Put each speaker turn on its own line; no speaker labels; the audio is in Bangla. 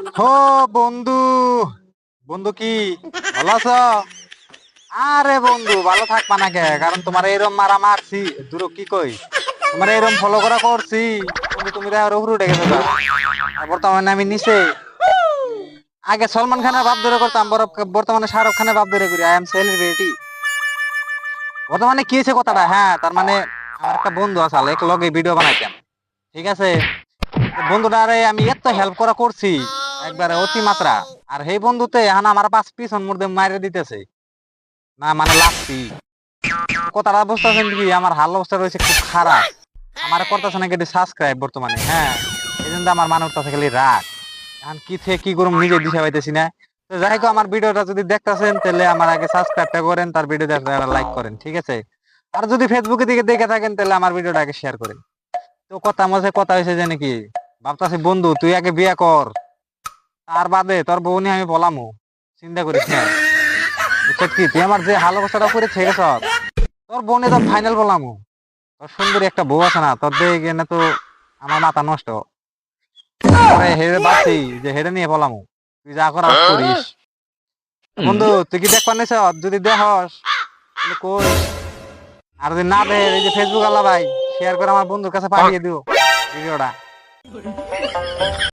ও বন্ধু, বন্ধু কি ভালো আছো? আরে বন্ধু ভালো থাকবা না কে? কারণ তোমার এরম মারা মারছি, দূর কি কই, তোমার এরম ফলো করা করছি বন্ধু, তুমি তো আর উপরে উঠে গেছো গা। আর বর্তমানে আমি নিচে। আগে সলমান খানের ভাব ধরে করতাম, বর্তমানে শাহরুখ খানের ভাব ধরে করি। I am celebrity. বর্তমানে কি হয়েছে কথাটা, হ্যাঁ তার মানে আমার একটা বন্ধু আছে, এক লগে ভিডিও বানাইতাম, ঠিক আছে? বন্ধুটারে আমি এত হেল্প করা করছি একবারে অতিমাত্রা। আর সেই বন্ধুতে এখন আমার পাঁচ পিছন মধ্যে মাইরে দিতেছে, না মানে লাগছি। কথাটা বুঝতেছেন কি? আমার হাল অবস্থা রয়েছে খুব খারাপ। আমার করতেছে না কিন্তু সাবস্ক্রাইব বর্তমানে, হ্যাঁ এই জন্য আমার মনে হচ্ছে খালি রাগ। এখন কি থেকে কি করুম নিজে দিশা পাইতেছি না। তো যাই হোক, আমার ভিডিওটা যদি দেখতেছেন তাহলে আমার আগে সাবস্ক্রাইবটা করেন, তার ভিডিওটা লাইক করেন, ঠিক আছে? আর যদি ফেসবুকে দিকে দেখে থাকেন তাহলে আমার ভিডিওটা আগে শেয়ার করেন। তো কথা মাঝে কথা হয়েছে যে নাকি, ভাবতাছি বন্ধু তুই আগে বিয়ে কর, তার বাদে তোর বউ নিয়ে আমি বলামু, চিন্তা করিস না। বুঝছিস কি, তুই আমার যে হাল অবস্থাটা করে ছেড়েছ, তোর বউ নিয়ে তো ফাইনাল বলামু। তোর সুন্দরী একটা বউ আছে না, তোর দেখে না তো আমার মাথা নষ্ট। পরে হেরে বাঁচি যে হেরে নিয়ে বলামু, তুই যা করাস করিস। বন্ধু তুই কি দেখ পানিস? যদি দেখস তাহলে কইস। আর যদি না দেখ, এই যে ফেসবুক আল্লাহ ভাই শেয়ার করে আমার বন্ধুর কাছে পাঠিয়ে দিও ভিডিওটা।